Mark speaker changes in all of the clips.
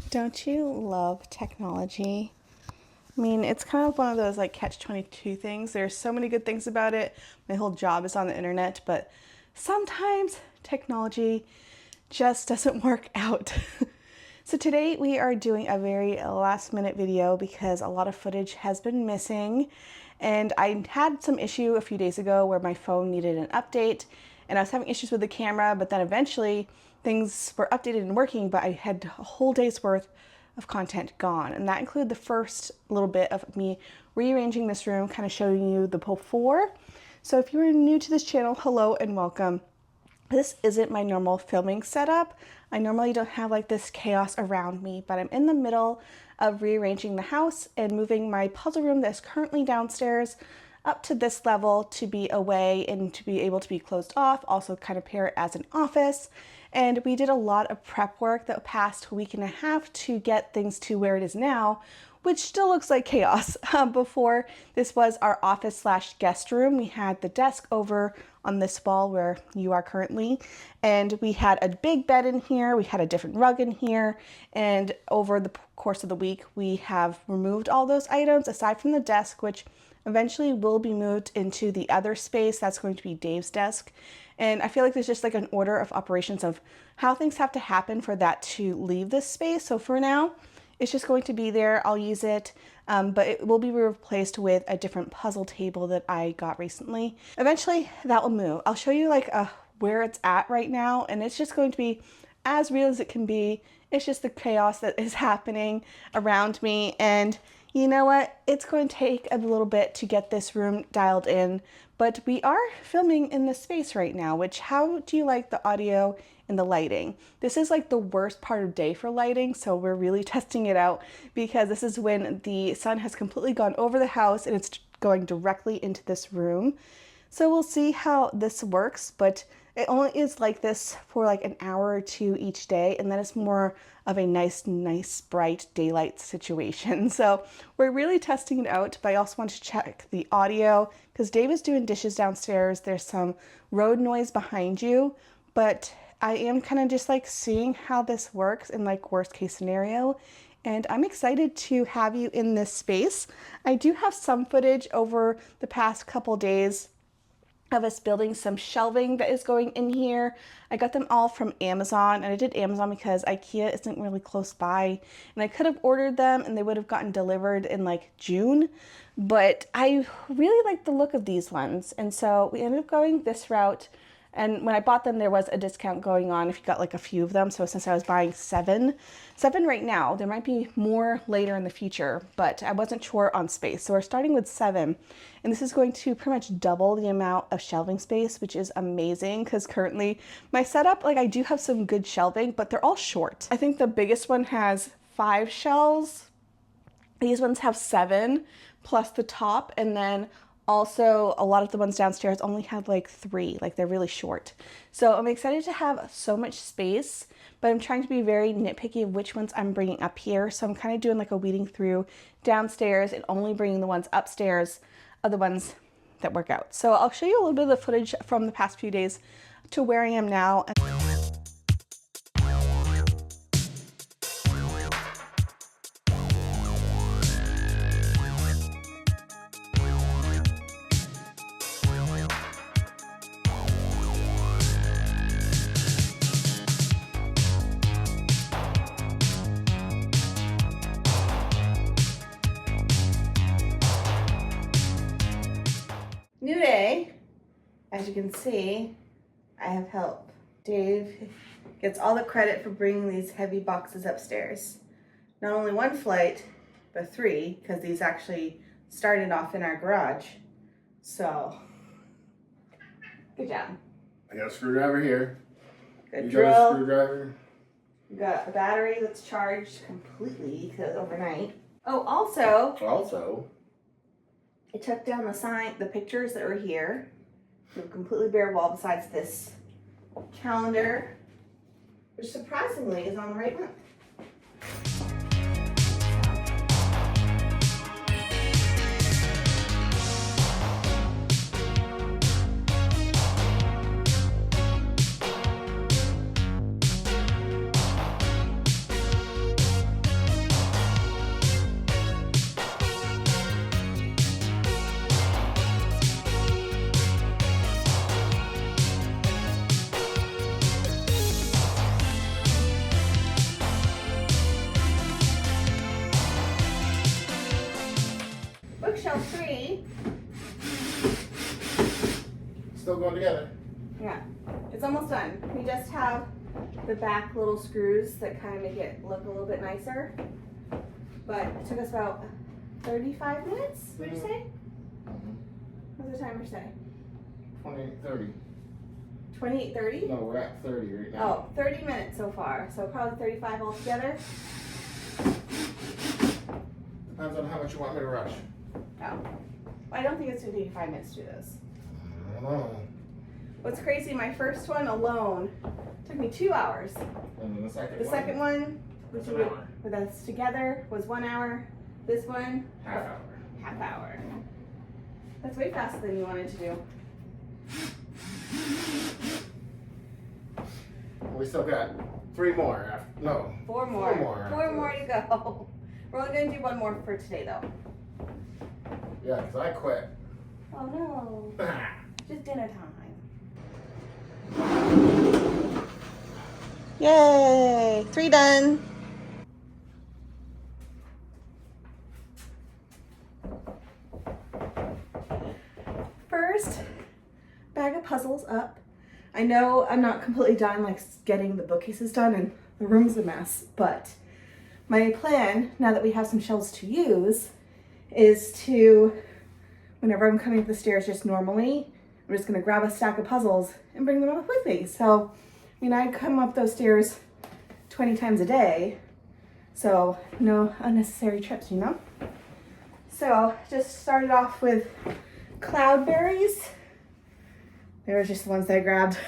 Speaker 1: Don't you love technology? I mean, it's kind of one of those like catch-22 things. There's so many good things about it. My whole job is on the internet, but sometimes technology just doesn't work out. So today we are doing a very last minute video because a lot of footage has been missing. And I had some issue a few days ago where my phone needed an update and I was having issues with the camera, but then eventually things were updated and working, but I had a whole day's worth of content gone. And that included the first little bit of me rearranging this room, kind of showing you the before. So if you are new to this channel, hello and welcome. This isn't my normal filming setup. I normally don't have like this chaos around me, but I'm in the middle of rearranging the house and moving my puzzle room that's currently downstairs up to this level to be away and to be able to be closed off, also kind of pair it as an office. And we did a lot of prep work the past week and a half to get things to where it is now, which still looks like chaos. Before, this was our office slash guest room. We had the desk over on this wall where you are currently, and we had a big bed in here, we had a different rug in here, and over the course of the week we have removed all those items aside from the desk, which eventually will be moved into the other space that's going to be Dave's desk. And I feel like there's just like an order of operations of how things have to happen for that to leave this space. So for now, it's just going to be there. I'll use it, but it will be replaced with a different puzzle table that I got recently. Eventually that will move. I'll show you like where it's at right now, and it's just going to be as real as it can be. It's just the chaos that is happening around me, and you know what? It's going to take a little bit to get this room dialed in, but we are filming in this space right now, which, how do you like the audio and the lighting? This is like the worst part of day for lighting, so we're really testing it out because this is when the sun has completely gone over the house and it's going directly into this room. So we'll see how this works, but it only is like this for like an hour or two each day, and then it's more of a nice bright daylight situation. So we're really testing it out, but I also want to check the audio because Dave is doing dishes downstairs. There's some road noise behind you, but I am kind of just like seeing how this works in like worst case scenario. And I'm excited to have you in this space. I do have some footage over the past couple days of us building some shelving that is going in here. I got them all from Amazon, and I did Amazon because IKEA isn't really close by, and I could have ordered them and they would have gotten delivered in like June, but I really like the look of these ones, and so we ended up going this route. And when I bought them, there was a discount going on if you got like a few of them. So since I was buying seven right now, there might be more later in the future, but I wasn't sure on space. So we're starting with 7. And this is going to pretty much double the amount of shelving space, which is amazing because currently my setup, like I do have some good shelving, but they're all short. I think the biggest one has 5 shelves. These ones have 7 plus the top, and then also, a lot of the ones downstairs only have like 3, like they're really short. So I'm excited to have so much space, but I'm trying to be very nitpicky of which ones I'm bringing up here. So I'm kind of doing like a weeding through downstairs and only bringing the ones upstairs of the ones that work out. So I'll show you a little bit of the footage from the past few days to where I am now. New day. As you can see, I have help. Dave gets all the credit for bringing these heavy boxes upstairs. Not only 1 flight, but 3, because these actually started off in our garage. So, good job.
Speaker 2: I got a screwdriver here.
Speaker 1: Good
Speaker 2: you
Speaker 1: drill.
Speaker 2: got a screwdriver?
Speaker 1: We got a battery that's charged completely because overnight. Oh, also, I took down the pictures that were here. We have a completely bare wall besides this calendar, which surprisingly is on the right one. shelf 3.
Speaker 2: Still going together.
Speaker 1: Yeah, it's almost done. We just have the back little screws that kind of make it look a little bit nicer. But it took us about 35 minutes, would you say? What does the timer say?
Speaker 2: 28:30.
Speaker 1: 28:30?
Speaker 2: No, we're at 30 right now.
Speaker 1: Oh, 30 minutes so far. So probably 35 altogether.
Speaker 2: Depends on how much you want me to rush.
Speaker 1: Oh. I don't think it's going to take 5 minutes to do this.
Speaker 2: I don't know.
Speaker 1: What's crazy, my first one alone took me 2 hours.
Speaker 2: And then the second
Speaker 1: The
Speaker 2: one.
Speaker 1: second one,
Speaker 2: That's
Speaker 1: which
Speaker 2: an
Speaker 1: we
Speaker 2: hour.
Speaker 1: with us together, was 1 hour. This one,
Speaker 2: Half hour.
Speaker 1: half hour. That's way faster than you wanted to do.
Speaker 2: We still got 3 more. No.
Speaker 1: 4 more.
Speaker 2: 4 more.
Speaker 1: 4 more to go. We're only going to do 1 more for today, though.
Speaker 2: Yeah, because I quit.
Speaker 1: Oh no. Just dinner time. Yay! 3 done. First, bag of puzzles up. I know I'm not completely done, like getting the bookcases done, and the room's a mess, but my plan, now that we have some shelves to use, is to, whenever I'm coming up the stairs just normally, I'm just gonna grab a stack of puzzles and bring them up with me. So, I mean, I come up those stairs 20 times a day, so no unnecessary trips, you know? So, just started off with cloudberries. They were just the ones that I grabbed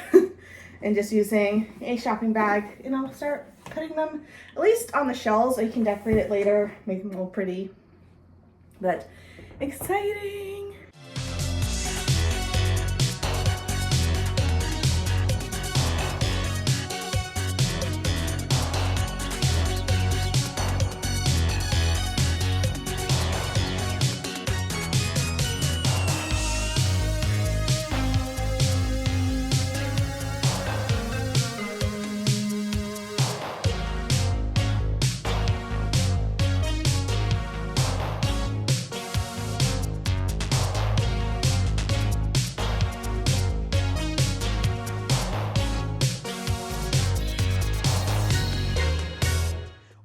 Speaker 1: and just using a shopping bag, and I'll start putting them at least on the shelves so you can decorate it later, make them all pretty. But exciting!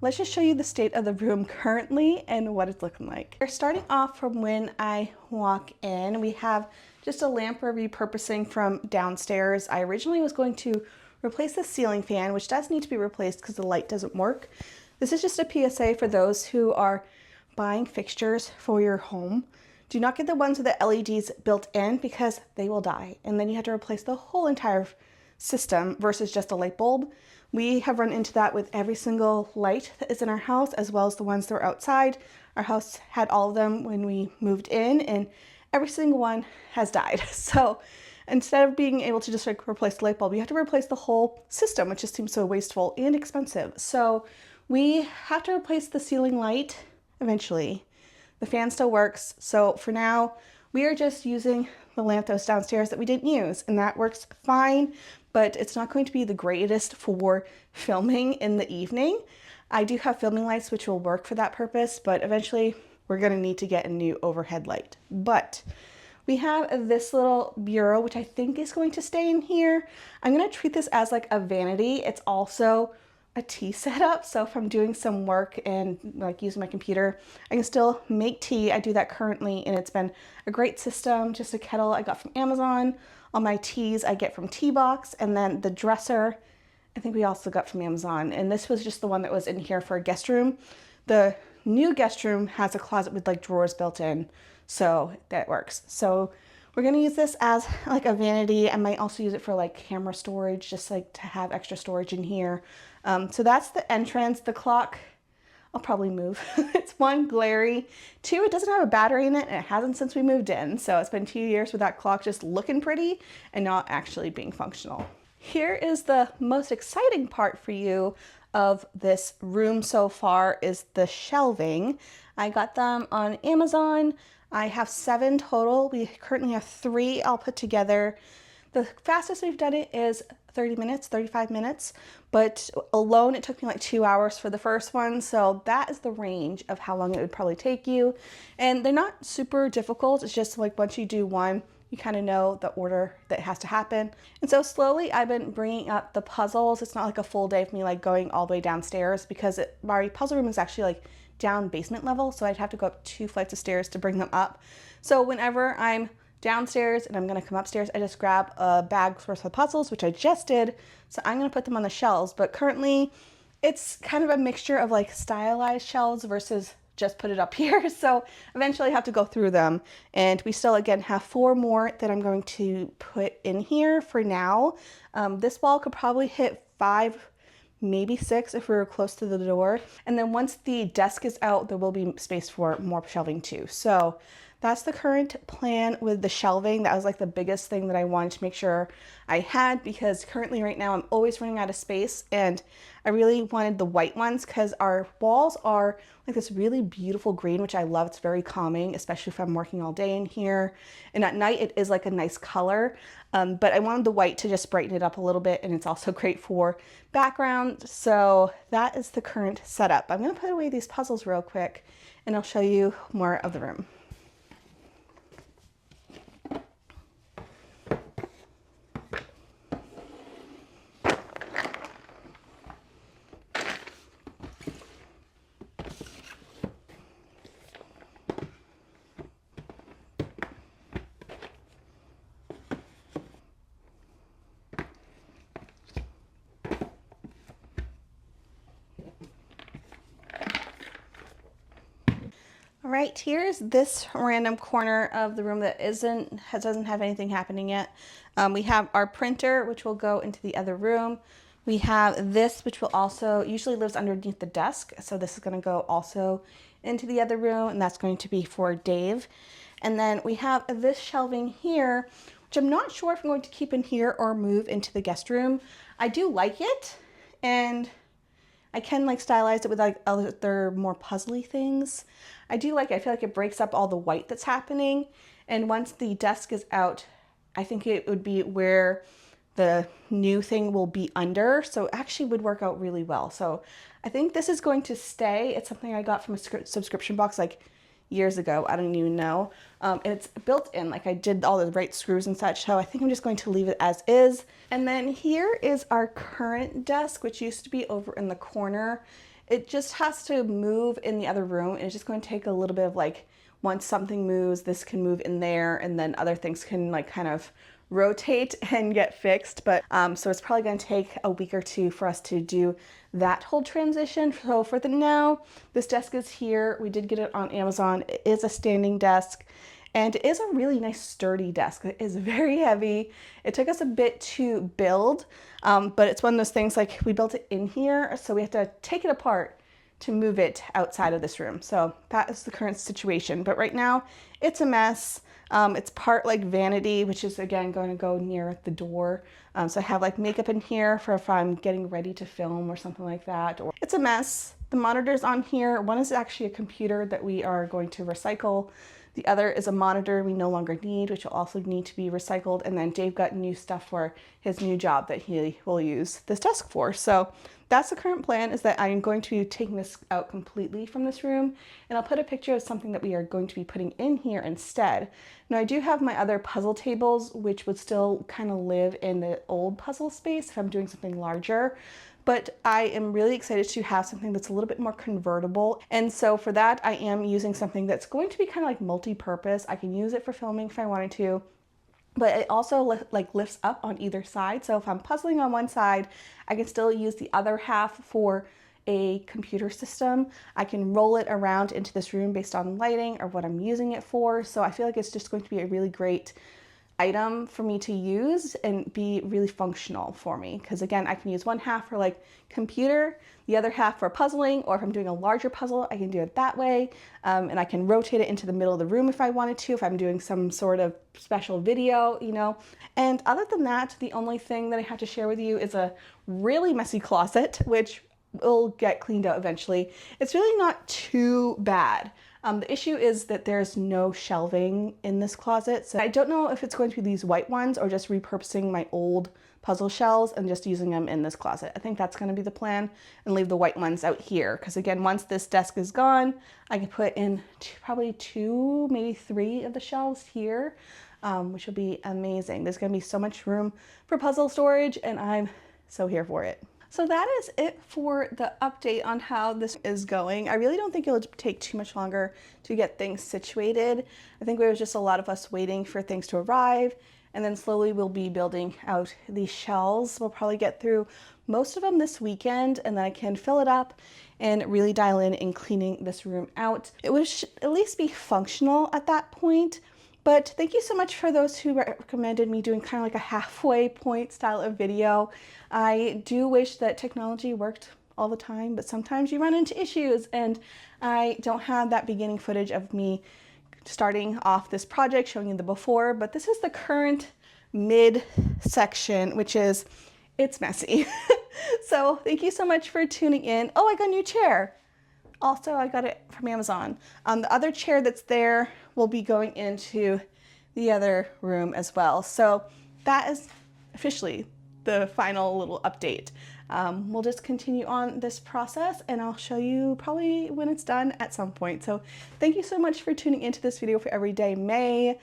Speaker 1: Let's just show you the state of the room currently and what it's looking like. We're starting off from when I walk in. We have just a lamp we're repurposing from downstairs. I originally was going to replace the ceiling fan, which does need to be replaced because the light doesn't work. This is just a PSA for those who are buying fixtures for your home. Do not get the ones with the LEDs built in because they will die. And then you have to replace the whole entire system versus just a light bulb. We have run into that with every single light that is in our house, as well as the ones that are outside. Our house had all of them when we moved in, and every single one has died. So instead of being able to just like replace the light bulb, you have to replace the whole system, which just seems so wasteful and expensive. So we have to replace the ceiling light eventually. The fan still works. So for now, we are just using the lamp that was downstairs that we didn't use, and that works fine, but it's not going to be the greatest for filming in the evening. I do have filming lights which will work for that purpose, but eventually we're gonna need to get a new overhead light. But we have this little bureau, which I think is going to stay in here. I'm gonna treat this as like a vanity. It's also a tea setup, so if I'm doing some work and like using my computer, I can still make tea. I do that currently, and it's been a great system. Just a kettle I got from Amazon. All my teas I get from Tea Box, and then the dresser I think we also got from Amazon, and this was just the one that was in here for a guest room. The new guest room has a closet with like drawers built in, so that works. So we're gonna use this as like a vanity. I might also use it for like camera storage, just like to have extra storage in here. So that's the entrance. The clock, I'll probably move. It's 1, glary. 2, it doesn't have a battery in it, and it hasn't since we moved in. So it's been 2 years with that clock just looking pretty and not actually being functional. Here is the most exciting part for you of this room so far is the shelving. I got them on Amazon. I have 7 total. We currently have 3 I'll put together. The fastest we've done it is 30 minutes, 35 minutes, but alone it took me like 2 hours for the first one. So that is the range of how long it would probably take you. And they're not super difficult. It's just like once you do one, you kind of know the order that has to happen. And so slowly I've been bringing up the puzzles. It's not like a full day of me like going all the way downstairs because my puzzle room is actually like down basement level. So I'd have to go up 2 flights of stairs to bring them up. So whenever I'm downstairs and I'm gonna come upstairs, I just grab a bag worth of puzzles, which I just did. So I'm gonna put them on the shelves, but currently it's kind of a mixture of like stylized shelves versus just put it up here. So eventually I have to go through them. And we still, again, have 4 more that I'm going to put in here for now. This wall could probably hit 5, maybe 6 if we were close to the door. And then once the desk is out, there will be space for more shelving too. So that's the current plan with the shelving. That was like the biggest thing that I wanted to make sure I had, because currently right now I'm always running out of space, and I really wanted the white ones because our walls are like this really beautiful green, which I love. It's very calming, especially if I'm working all day in here. And at night it is like a nice color, but I wanted the white to just brighten it up a little bit, and it's also great for background. So that is the current setup. I'm gonna put away these puzzles real quick and I'll show you more of the room. All right, here's this random corner of the room that doesn't have anything happening yet. We have our printer, which will go into the other room. We have this, which will also usually lives underneath the desk. So this is going to go also into the other room, and that's going to be for Dave. And then we have this shelving here, which I'm not sure if I'm going to keep in here or move into the guest room. I do like it, and I can like stylize it with like other more puzzly things. I do like it. I feel like it breaks up all the white that's happening. And once the desk is out, I think it would be where the new thing will be under. So it actually would work out really well. So I think this is going to stay. It's something I got from a subscription box like years ago. I don't even know. It's built in, like I did all the right screws and such. So I think I'm just going to leave it as is. And then here is our current desk, which used to be over in the corner. It just has to move in the other room. And it's just going to take a little bit of like, once something moves, this can move in there, and then other things can like kind of rotate and get fixed. But so it's probably going to take a week or 2 for us to do that whole transition. So for the now, this desk is here. We did get it on Amazon. It is a standing desk, and it is a really nice sturdy desk. It is very heavy. It took us a bit to build, but it's one of those things like we built it in here, so we have to take it apart to move it outside of this room. So that is the current situation. But right now it's a mess. It's part like vanity, which is again going to go near the door. So I have like makeup in here for if I'm getting ready to film or something like that. Or it's a mess. The monitors on here, one is actually a computer that we are going to recycle. The other is a monitor we no longer need, which will also need to be recycled. And then Dave got new stuff for his new job that he will use this desk for. So that's the current plan, is that I'm going to be taking this out completely from this room, and I'll put a picture of something that we are going to be putting in here instead. Now I do have my other puzzle tables, which would still kind of live in the old puzzle space if I'm doing something larger. But I am really excited to have something that's a little bit more convertible. And so for that, I am using something that's going to be kind of like multi-purpose. I can use it for filming if I wanted to, but it also like lifts up on either side. So if I'm puzzling on one side, I can still use the other half for a computer system. I can roll it around into this room based on lighting or what I'm using it for. So I feel like it's just going to be a really great item for me to use and be really functional for me, because again, I can use one half for like computer, the other half for puzzling, or if I'm doing a larger puzzle, I can do it that way. And I can rotate it into the middle of the room if I wanted to, if I'm doing some sort of special video, you know. And other than that, the only thing that I have to share with you is a really messy closet, which will get cleaned out eventually. It's really not too bad. The issue is that there's no shelving in this closet. So I don't know if it's going to be these white ones or just repurposing my old puzzle shells and just using them in this closet. I think that's going to be the plan, and leave the white ones out here. Because again, once this desk is gone, I can put in probably 2, maybe 3 of the shelves here, which will be amazing. There's going to be so much room for puzzle storage, and I'm so here for it. So that is it for the update on how this is going. I really don't think it'll take too much longer to get things situated. I think there was just a lot of us waiting for things to arrive, and then slowly we'll be building out these shelves. We'll probably get through most of them this weekend, and then I can fill it up and really dial in cleaning this room out. It would at least be functional at that point. But thank you so much for those who recommended me doing kind of like a halfway point style of video. I do wish that technology worked all the time, but sometimes you run into issues, and I don't have that beginning footage of me starting off this project showing you the before, but this is the current mid section, which is, it's messy. So thank you so much for tuning in. Oh, I got a new chair. Also, I got it from Amazon. The other chair that's there will be going into the other room as well. So that is officially the final little update. We'll just continue on this process, and I'll show you probably when it's done at some point. So thank you so much for tuning into this video for Everyday May.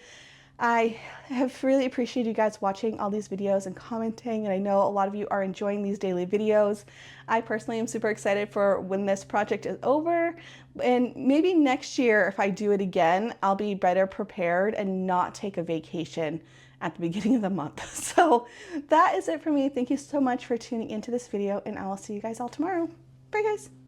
Speaker 1: I have really appreciated you guys watching all these videos and commenting, and I know a lot of you are enjoying these daily videos. I personally am super excited for when this project is over, and maybe next year if I do it again, I'll be better prepared and not take a vacation at the beginning of the month. So that is it for me. Thank you so much for tuning into this video, and I will see you guys all tomorrow. Bye guys.